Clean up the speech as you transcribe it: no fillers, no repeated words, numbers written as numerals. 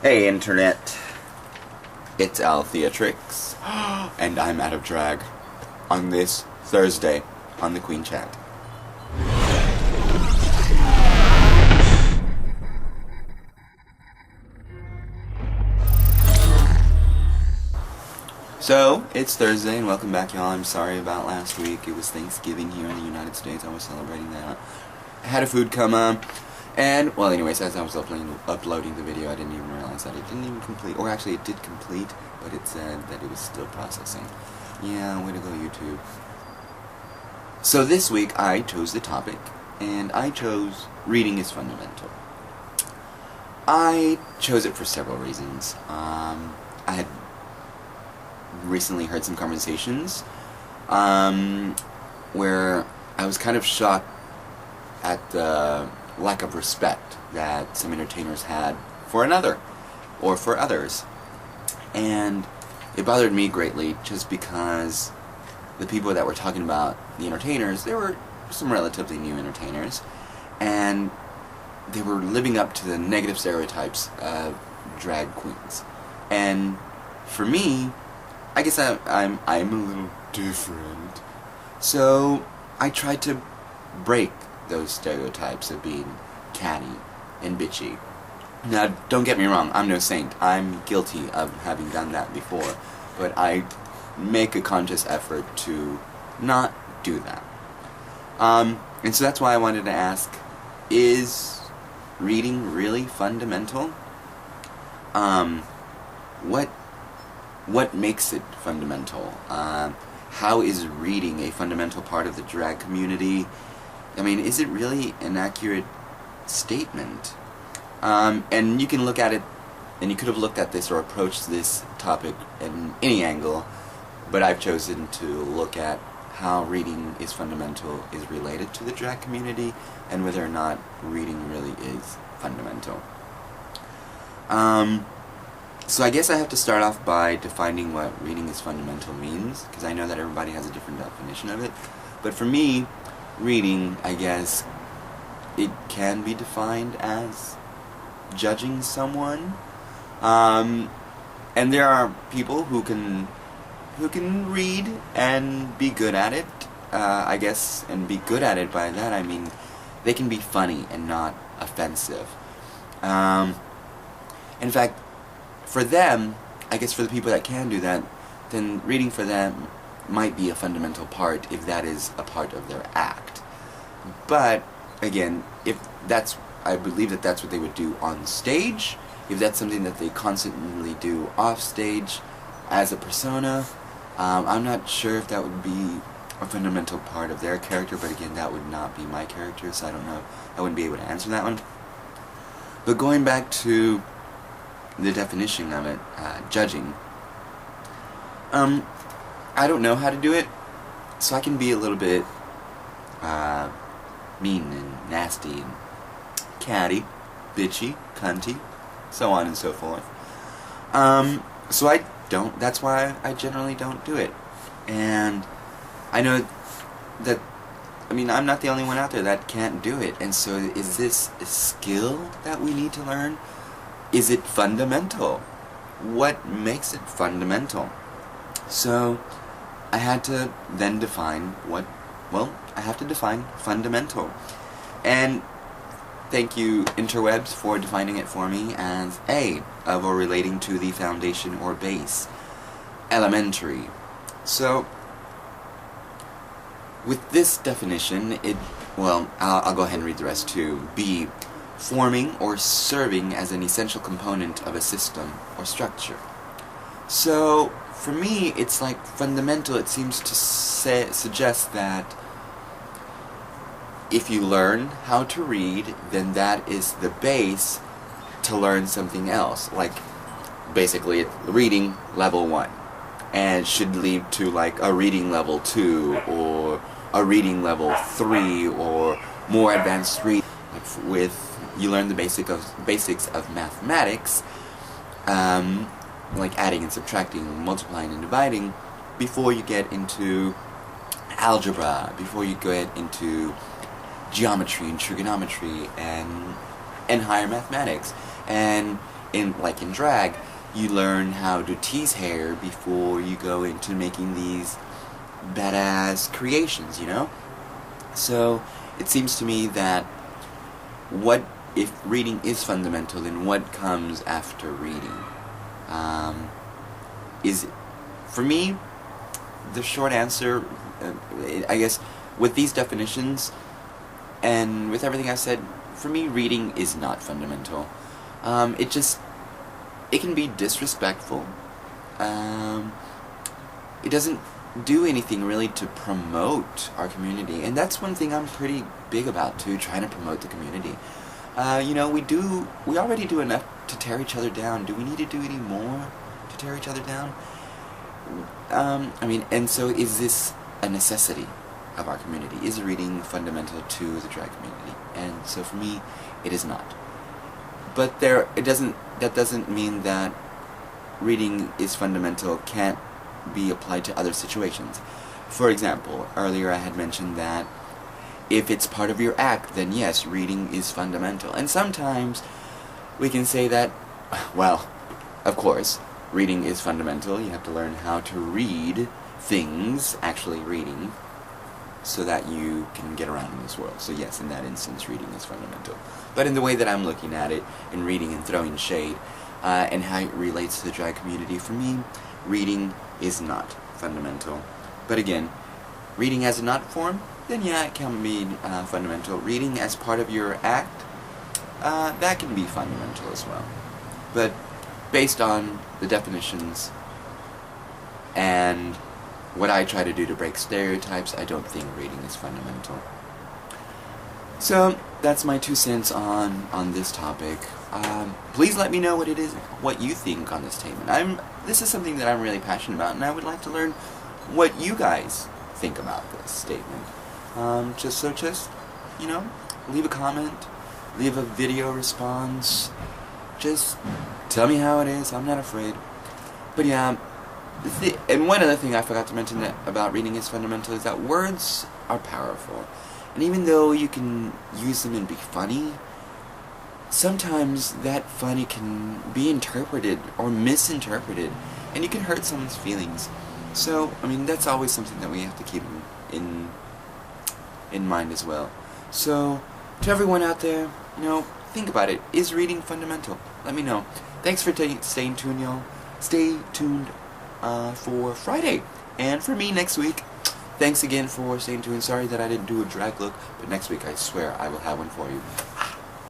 Hey Internet, it's Altheatrix, and I'm out of drag on this Thursday on the Queen Chat. So, it's Thursday and welcome back, y'all. I'm sorry about last week. It was Thanksgiving here in the United States. I was celebrating that. I had a food coma. And, well, anyways, as I was uploading the video, I didn't even realize that it didn't even complete. Or actually, it did complete, but it said that it was still processing. Yeah, way to go, YouTube. So this week, I chose the topic, and I chose reading is fundamental. I chose it for several reasons. I had recently heard some conversations where I was kind of shocked at the lack of respect that some entertainers had for another, or for others. And it bothered me greatly just because the people that were talking about the entertainers, there were some relatively new entertainers, and they were living up to the negative stereotypes of drag queens. And for me, I guess I'm a little different. So I tried to break those stereotypes of being catty and bitchy. Now, don't get me wrong, I'm no saint. I'm guilty of having done that before, but I make a conscious effort to not do that. And so that's why I wanted to ask, is reading really fundamental? What makes it fundamental? How is reading a fundamental part of the drag community? I mean, is it really an accurate statement? And you can look at it, and you could have looked at this or approached this topic in any angle, but I've chosen to look at how reading is fundamental is related to the drag community, and whether or not reading really is fundamental. So I guess I have to start off by defining what reading is fundamental means, because I know that everybody has a different definition of it. But for me, reading, I guess, it can be defined as judging someone. And there are people who can read and be good at it, I guess, and be good at it, by that I mean they can be funny and not offensive. In fact, for them, I guess for the people that can do that, then reading for them might be a fundamental part if that is a part of their act. But, again, I believe that that's what they would do on stage. If that's something that they constantly do off stage as a persona, I'm not sure if that would be a fundamental part of their character, but again, that would not be my character, so I don't know. I wouldn't be able to answer that one. But going back to the definition of it, judging, I don't know how to do it, so I can be a little bit mean and nasty and catty, bitchy, cunty, so on and so forth. So that's why I generally don't do it. And I know that, I mean, I'm not the only one out there that can't do it, and so is this a skill that we need to learn? Is it fundamental? What makes it fundamental? So, I had to then define I have to define fundamental. And thank you, interwebs, for defining it for me as A, of or relating to the foundation or base. Elementary. So, with this definition, I'll go ahead and read the rest too. B, forming or serving as an essential component of a system or structure. So, for me, it's like fundamental. It seems to suggest that if you learn how to read, then that is the base to learn something else. Like, basically, reading level 1. And should lead to, like, a reading level 2, or a reading level 3, or more advanced reading. You learn the basics of mathematics, like adding and subtracting, multiplying and dividing, before you get into algebra, before you get into geometry and trigonometry and higher mathematics. And in drag, you learn how to tease hair before you go into making these badass creations, you know? So it seems to me that what if reading is fundamental, then what comes after reading? Is, for me, the short answer, I guess, with these definitions and with everything I said, for me, reading is not fundamental. It can be disrespectful. It doesn't do anything really to promote our community, and that's one thing I'm pretty big about too, trying to promote the community. You know, we already do enough to tear each other down. Do we need to do any more to tear each other down? I mean, and so is this a necessity of our community? Is reading fundamental to the drag community? And so for me, it is not. But that doesn't mean that reading is fundamental can't be applied to other situations. For example, earlier I had mentioned that if it's part of your act, then yes, reading is fundamental. And sometimes we can say that, well, of course, reading is fundamental. You have to learn how to read things, actually reading, so that you can get around in this world. So yes, in that instance, reading is fundamental. But in the way that I'm looking at it, in reading and throwing shade, and how it relates to the drag community, for me, reading is not fundamental. But again, reading as an art form, then yeah, it can be fundamental. Reading as part of your act, that can be fundamental as well. But based on the definitions and what I try to do to break stereotypes, I don't think reading is fundamental. So that's my 2 cents on this topic. Please let me know what you think on this statement. This is something that I'm really passionate about, and I would like to learn what you guys think about this statement. Just you know, leave a comment, leave a video response. Just tell me how it is. I'm not afraid. But yeah, and one other thing I forgot to mention about reading is fundamental is that words are powerful. And even though you can use them and be funny, sometimes that funny can be interpreted or misinterpreted, and you can hurt someone's feelings. So, I mean, that's always something that we have to keep in mind as well. So, to everyone out there, you know, think about it. Is reading fundamental? Let me know. Thanks for staying tuned, y'all. Stay tuned for Friday, and for me next week. Thanks again for staying tuned. Sorry that I didn't do a drag look, but next week I swear I will have one for you.